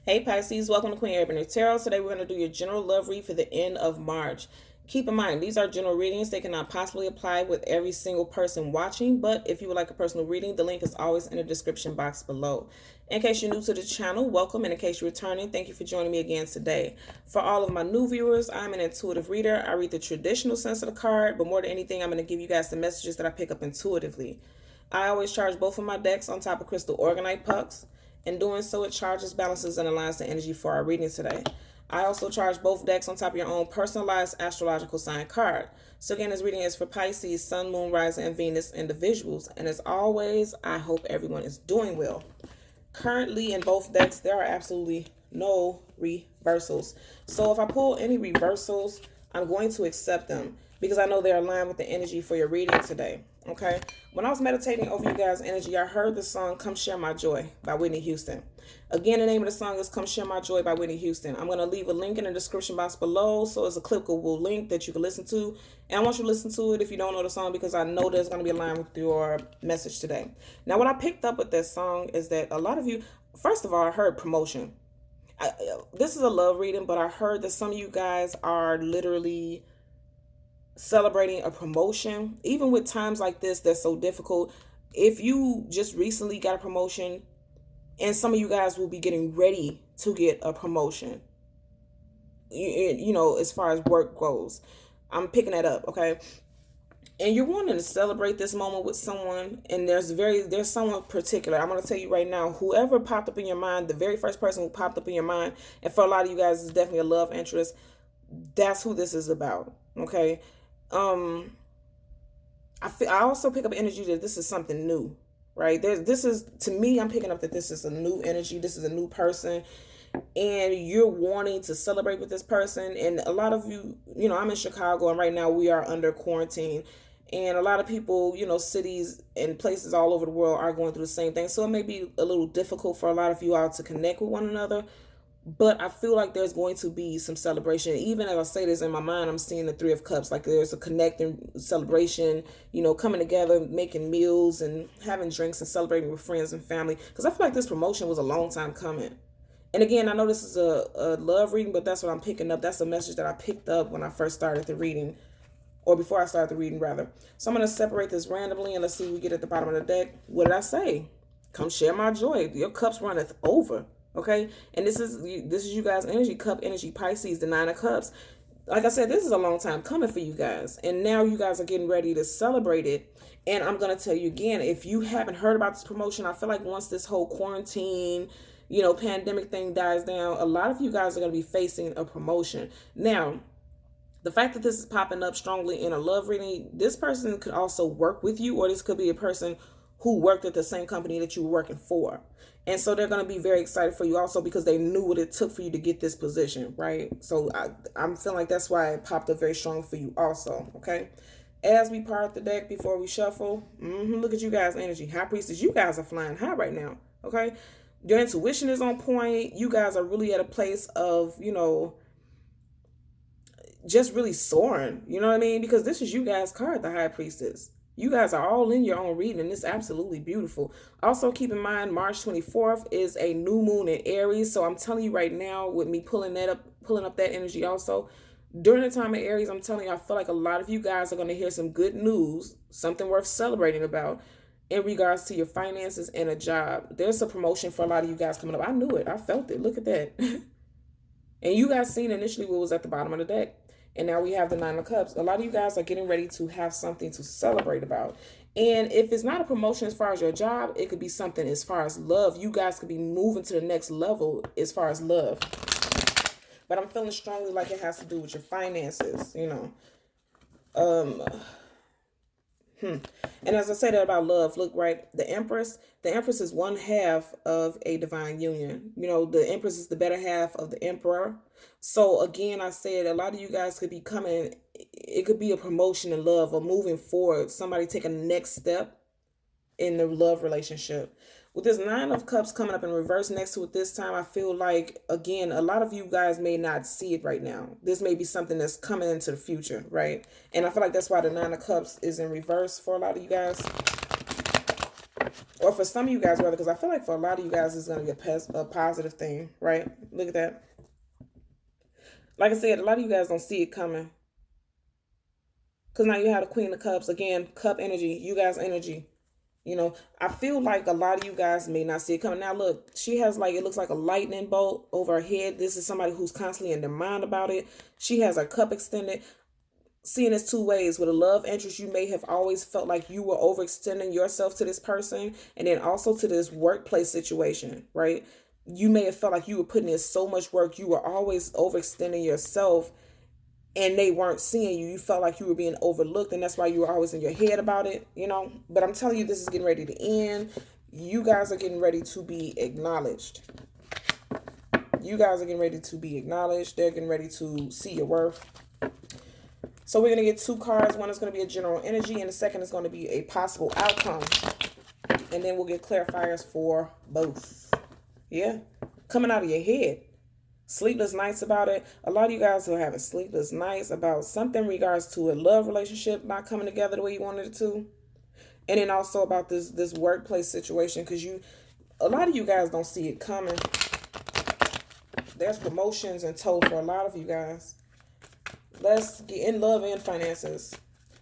Hey Pisces, welcome to Queen Urban Tarot. Today we're going to do your general love read for the end of March. Keep in mind, these are general readings. They cannot possibly apply with every single person watching, but if you would like a personal reading, the link is always in the description box below. In case you're new to the channel, welcome, and in case you're returning, thank you for joining me again today. For all of my new viewers, I'm an intuitive reader. I read the traditional sense of the card, but more than anything, I'm going to give you guys the messages that I pick up intuitively. I always charge both of my decks on top of crystal organite pucks. In doing so, it charges, balances, and aligns the energy for our reading today. I also charge both decks on top of your own personalized astrological sign card. So again, this reading is for Pisces, Sun, Moon, Rising, and Venus individuals. And as always, I hope everyone is doing well. Currently, in both decks, there are absolutely no reversals. So if I pull any reversals, I'm going to accept them because I know they're aligned with the energy for your reading today. Okay, when I was meditating over you guys' energy, I heard the song Come Share My Joy by Whitney Houston. Again, the name of the song is Come Share My Joy by Whitney Houston. I'm going to leave a link in the description box below, so it's a clickable link that you can listen to. And I want you to listen to it if you don't know the song, because I know there's going to be a line with your message today. Now, what I picked up with this song is that a lot of you, first of all, I heard promotion. This is a love reading, but I heard that some of you guys are literally celebrating a promotion. Even with times like this that's so difficult, if you just recently got a promotion, and some of you guys will be getting ready to get a promotion, you know, as far as work goes, I'm picking that up. Okay, and you're wanting to celebrate this moment with someone, and there's someone particular. I'm going to tell you right now, whoever popped up in your mind, the very first person who popped up in your mind, and for a lot of you guys is definitely a love interest, that's who this is about. Okay, I also pick up energy that this is something new, right? This is, to me, I'm picking up that this is a new energy. This is a new person, and you're wanting to celebrate with this person. And a lot of you, you know, I'm in Chicago, and right now we are under quarantine, and a lot of people, you know, cities and places all over the world are going through the same thing. So it may be a little difficult for a lot of you all to connect with one another. But I feel like there's going to be some celebration. Even as I say this in my mind, I'm seeing the Three of Cups. Like there's a connecting celebration, you know, coming together, making meals and having drinks and celebrating with friends and family. Because I feel like this promotion was a long time coming. And again, I know this is a love reading, but that's what I'm picking up. That's a message that I picked up when I first started the reading. Or before I started the reading, rather. So I'm going to separate this randomly, and let's see what we get at the bottom of the deck. What did I say? Come share my joy. Your cups runneth over. Okay, and this is you guys' energy, cup energy, Pisces, the Nine of Cups. Like I said, this is a long time coming for you guys, and now you guys are getting ready to celebrate it. And I'm gonna tell you again, if you haven't heard about this promotion, I feel like once this whole quarantine, you know, pandemic thing dies down, a lot of you guys are gonna be facing a promotion. Now, the fact that this is popping up strongly in a love reading, this person could also work with you, or this could be a person who worked at the same company that you were working for. And so they're going to be very excited for you also because they knew what it took for you to get this position, right? So I'm feeling like that's why it popped up very strong for you also, okay? As we part the deck before we shuffle, look at you guys' energy. High Priestess, you guys are flying high right now, okay? Your intuition is on point. You guys are really at a place of, you know, just really soaring, you know what I mean? Because this is you guys' card, the High Priestess. You guys are all in your own reading, and it's absolutely beautiful. Also, keep in mind, March 24th is a new moon in Aries. So I'm telling you right now, with me pulling up that energy also, during the time of Aries, I'm telling you, I feel like a lot of you guys are going to hear some good news, something worth celebrating about in regards to your finances and a job. There's a promotion for a lot of you guys coming up. I knew it. I felt it. Look at that. And you guys seen initially what was at the bottom of the deck. And now we have the Nine of Cups. A lot of you guys are getting ready to have something to celebrate about. And if it's not a promotion as far as your job, it could be something as far as love. You guys could be moving to the next level as far as love. But I'm feeling strongly like it has to do with your finances, you know. And as I say that about love, look, right, the Empress is one half of a divine union. You know, the Empress is the better half of the Emperor. So again, I said a lot of you guys could be coming, it could be a promotion in love or moving forward, somebody take a next step in the love relationship. With this Nine of Cups coming up in reverse next to it this time, I feel like, again, a lot of you guys may not see it right now. This may be something that's coming into the future, right? And I feel like that's why the Nine of Cups is in reverse for a lot of you guys. Or for some of you guys, rather, because I feel like for a lot of you guys, it's going to be a positive thing, right? Look at that. Like I said, a lot of you guys don't see it coming. Because now you have the Queen of Cups. Again, cup energy, you guys' energy. You know, I feel like a lot of you guys may not see it coming. Now, look, she has like, it looks like a lightning bolt over her head. This is somebody who's constantly in their mind about it. She has her cup extended. Seeing this two ways. With a love interest, you may have always felt like you were overextending yourself to this person, and then also to this workplace situation, right? You may have felt like you were putting in so much work, you were always overextending yourself, and they weren't seeing you. You felt like you were being overlooked, and that's why you were always in your head about it, you know? But I'm telling you, this is getting ready to end. You guys are getting ready to be acknowledged. You guys are getting ready to be acknowledged. They're getting ready to see your worth. So we're going to get two cards. One is going to be a general energy, and the second is going to be a possible outcome. And then we'll get clarifiers for both. Yeah. Coming out of your head. Sleepless nights about it. A lot of you guys are having sleepless nights about something in regards to a love relationship not coming together the way you wanted it to. And then also about this workplace situation, because a lot of you guys don't see it coming. There's promotions in tow for a lot of you guys. Let's get in love and finances.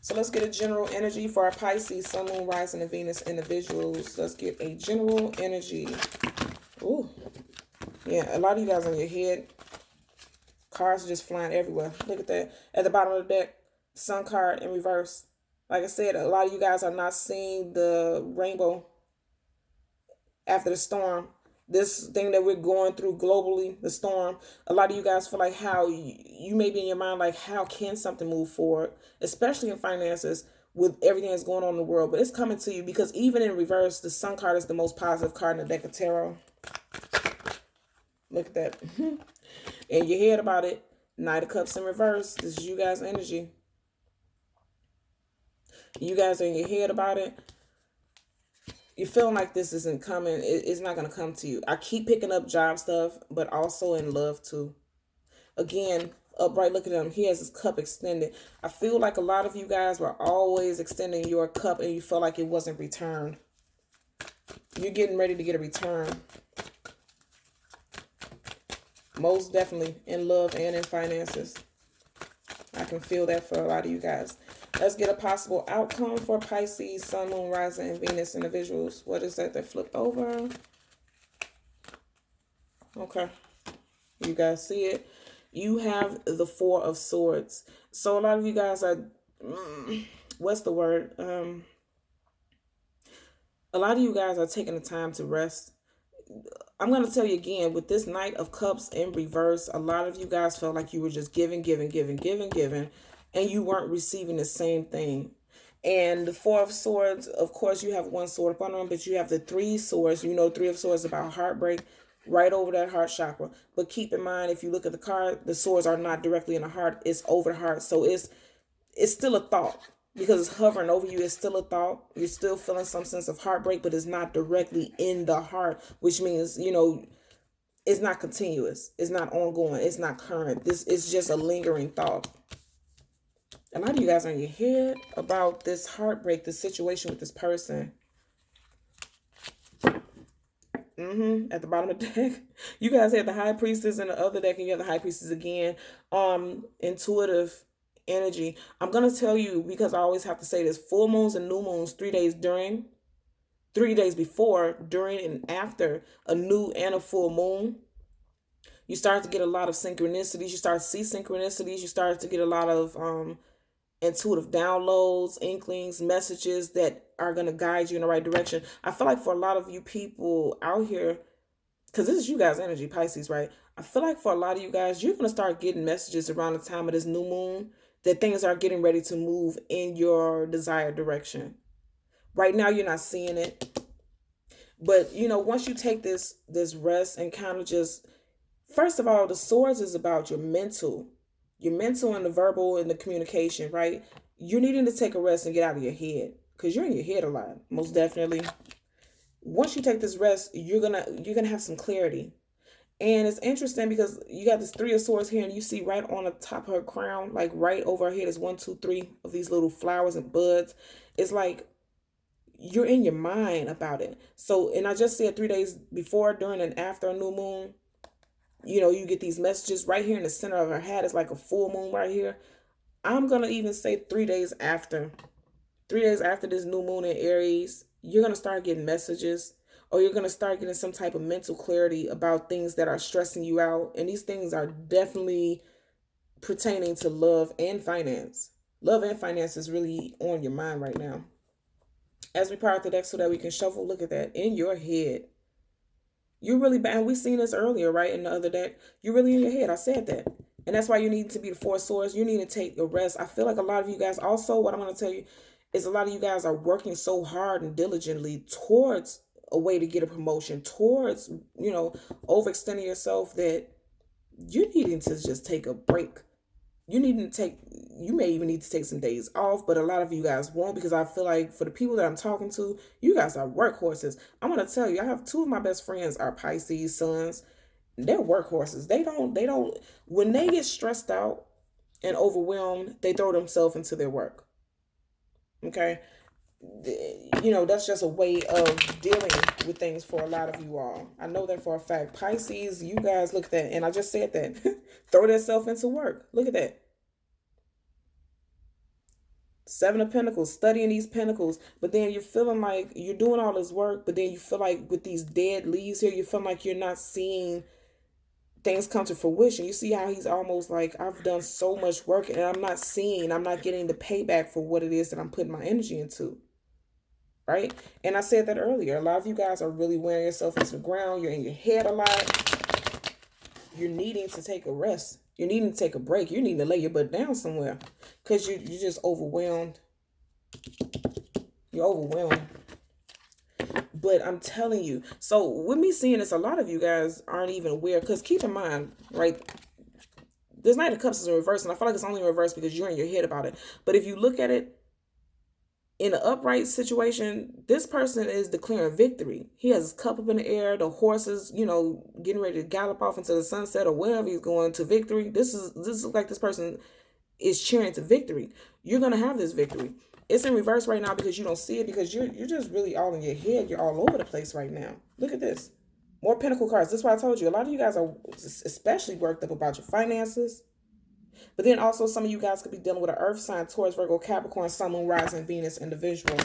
So let's get a general energy for our Pisces, Sun, Moon, Rising, and Venus individuals. Let's get a general energy. Ooh. Yeah, a lot of you guys on your head. Cards are just flying everywhere. Look at that. At the bottom of the deck, Sun card in reverse. Like I said, a lot of you guys are not seeing the rainbow after the storm. This thing that we're going through globally, the storm, a lot of you guys feel like how you may be in your mind, like how can something move forward, especially in finances with everything that's going on in the world. But it's coming to you, because even in reverse, the Sun card is the most positive card in the deck of tarot. Look at that. In your head about it, Knight of Cups in reverse. This is you guys' energy. You guys are in your head about it. You're feeling like this isn't coming. It's not going to come to you. I keep picking up job stuff, but also in love too. Again, upright, look at him. He has his cup extended. I feel like a lot of you guys were always extending your cup and you felt like it wasn't returned. You're getting ready to get a return. Most definitely in love and in finances. I can feel that for a lot of you guys. Let's get a possible outcome for Pisces, Sun, Moon, Rising, and Venus individuals. What is that flipped over? Okay. You guys see it? You have the Four of Swords. So a lot of you guys are, what's the word? A lot of you guys are taking the time to rest. I'm going to tell you again, with this Knight of Cups in reverse, a lot of you guys felt like you were just giving, and you weren't receiving the same thing. And the Four of Swords, of course, you have one sword upon them, but you have the Three Swords. You know, Three of Swords is about heartbreak, right over that heart chakra. But keep in mind, if you look at the card, the swords are not directly in the heart. It's over the heart. So it's still a thought. Because it's hovering over you, it's still a thought. You're still feeling some sense of heartbreak, but it's not directly in the heart, which means, you know, it's not continuous. It's not ongoing. It's not current. This is just a lingering thought. A lot of you guys are in your head about this heartbreak, this situation with this person. At the bottom of the deck, you guys had the High Priestess in the other deck, and you have the High Priestess again. Intuitive energy. I'm going to tell you, because I always have to say this, full moons and new moons, 3 days during, 3 days before, during, and after a new and a full moon, you start to get a lot of synchronicities. You start to see synchronicities. You start to get a lot of intuitive downloads, inklings, messages that are going to guide you in the right direction. I feel like for a lot of you people out here, because this is you guys' energy, Pisces, right? I feel like for a lot of you guys, you're going to start getting messages around the time of this new moon that things are getting ready to move in your desired direction. Right now, you're not seeing it. But, you know, once you take this rest and kind of just, first of all, the swords is about your mental and the verbal and the communication, right? You're needing to take a rest and get out of your head, because you're in your head a lot, most definitely. Once you take this rest, you're gonna have some clarity. And it's interesting because you got this Three of Swords here, and you see right on the top of her crown, like right over her head, is 1, 2, 3 of these little flowers and buds. It's like you're in your mind about it. So, and I just said 3 days before, during, and after a new moon, you get these messages right here in the center of her head. It's like a full moon right here. I'm going to even say 3 days after. 3 days after this new moon in Aries, you're going to start getting messages, or you're going to start getting some type of mental clarity about things that are stressing you out. And these things are definitely pertaining to love and finance. Love and finance is really on your mind right now. As we part the deck so that we can shuffle, look at that. In your head. You're really bad. And we seen this earlier, right? In the other deck. You're really in your head. I said that. And that's why you need to be the Four of Swords. You need to take a rest. I feel like a lot of you guys, also, what I'm going to tell you is a lot of you guys are working so hard and diligently towards a way to get a promotion, towards, overextending yourself, that you're needing to just take a break. You may even need to take some days off, but a lot of you guys won't, because I feel like for the people that I'm talking to, you guys are workhorses. I'm going to tell you, I have two of my best friends are Pisces sons. They're workhorses. They don't, when they get stressed out and overwhelmed, they throw themselves into their work. Okay. That's just a way of dealing with things for a lot of you all. I know that for a fact. Pisces, you guys, look at that. And I just said that. Throw themselves into work. Look at that. Seven of Pentacles, studying these pentacles, but then you're feeling like you're doing all this work, but then you feel like with these dead leaves here, you feel like you're not seeing things come to fruition. You see how he's almost like, I've done so much work and I'm not getting the payback for what it is that I'm putting my energy into. Right? And I said that earlier. A lot of you guys are really wearing yourself into the ground. You're in your head a lot. You're needing to take a rest. You're needing to take a break. You need to lay your butt down somewhere, because you're just overwhelmed. You're overwhelmed. But I'm telling you, so with me seeing this, a lot of you guys aren't even aware, because keep in mind, right, this Knight of Cups is in reverse, and I feel like it's only in reverse because you're in your head about it. But if you look at it in an upright situation, this person is declaring victory. He has his cup up in the air. The horses, getting ready to gallop off into the sunset or wherever he's going to victory. This is like this person is cheering to victory. You're gonna have this victory. It's in reverse right now because you don't see it, because you're just really all in your head. You're all over the place right now. Look at this. More Pentacle cards. This is why I told you a lot of you guys are especially worked up about your finances. But then also some of you guys could be dealing with an earth sign, Taurus, Virgo, Capricorn, Sun, Moon, Rising, Venus individual.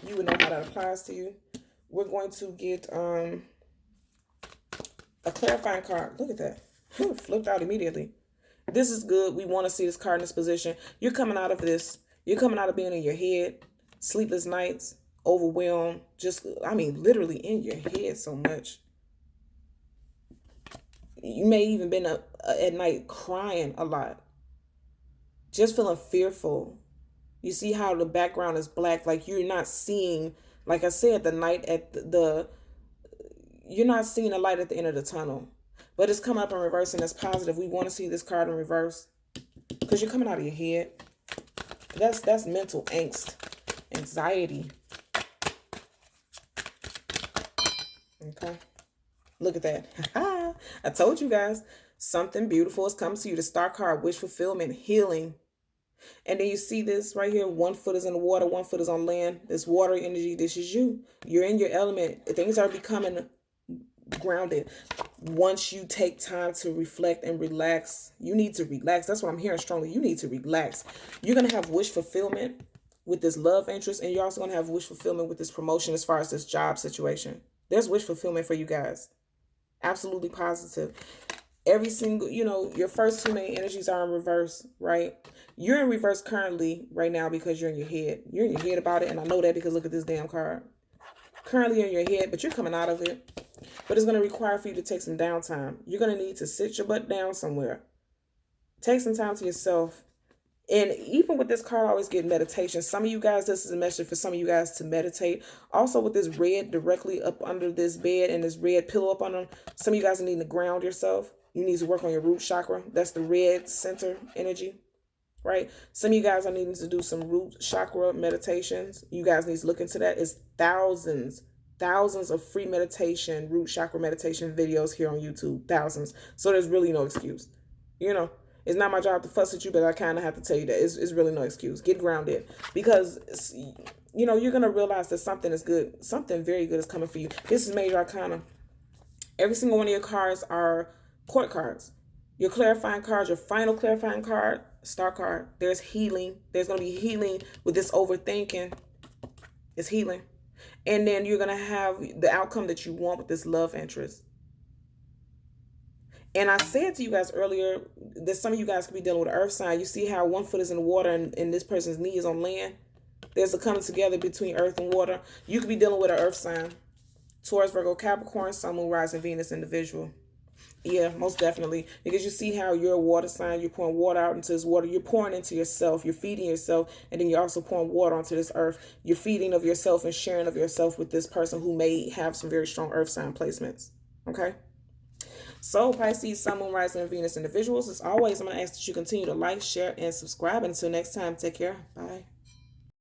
You would know how that applies to you. We're going to get a clarifying card. Look at that. Flipped out immediately. This is good. We want to see this card in this position. You're coming out of this. You're coming out of being in your head, sleepless nights, overwhelmed, literally in your head so much. You may even been up at night crying a lot, just feeling fearful. You see how the background is black, like you're not seeing, like I said, the night at you're not seeing a light at the end of the tunnel. But it's coming up in reverse, and that's positive. We want to see this card in reverse because you're coming out of your head. That's mental angst, anxiety. Okay. Look at that. I told you guys, something beautiful is coming to you. The Star card, wish fulfillment, healing. And then you see this right here. 1 foot is in the water, 1 foot is on land. This water energy, this is you. You're in your element. Things are becoming grounded. Once you take time to reflect and relax, you need to relax. That's what I'm hearing strongly. You need to relax. You're going to have wish fulfillment with this love interest. And you're also going to have wish fulfillment with this promotion as far as this job situation. There's wish fulfillment for you guys. Absolutely positive. Every single, your first two main energies are in reverse, right? You're in reverse currently right now because you're in your head. You're in your head about it, and I know that because look at this damn card. Currently in your head, but you're coming out of it. But it's going to require for you to take some downtime. You're going to need to sit your butt down somewhere. Take some time to yourself. And even with this card, I always get meditation. Some of you guys, this is a message for some of you guys to meditate. Also with this red directly up under this bed and this red pillow up under them, some of you guys need to ground yourself. You need to work on your root chakra. That's the red center energy, right? Some of you guys are needing to do some root chakra meditations. You guys need to look into that. It's thousands of free meditation, root chakra meditation videos here on YouTube. Thousands. So there's really no excuse, It's not my job to fuss at you, but I kind of have to tell you that it's really no excuse. Get grounded, because you know you're gonna realize that something is good, something very good is coming for you. This is Major Arcana. Every single one of your cards are court cards. Your clarifying cards, your final clarifying card, star card. There's healing. There's gonna be healing with this overthinking. It's healing, and then you're gonna have the outcome that you want with this love interest. And I said to you guys earlier that some of you guys could be dealing with an earth sign. You see how one foot is in the water and this person's knee is on land? There's a coming together between earth and water. You could be dealing with an earth sign. Taurus, Virgo, Capricorn, Sun, Moon, Rising, Venus, individual. Yeah, most definitely. Because you see how you're a water sign. You're pouring water out into this water. You're pouring into yourself. You're feeding yourself. And then you're also pouring water onto this earth. You're feeding of yourself and sharing of yourself with this person who may have some very strong earth sign placements. Okay? So, Pisces, Sun, Moon, Rising, and Venus individuals, as always, I'm going to ask that you continue to like, share, and subscribe. Until next time, take care. Bye.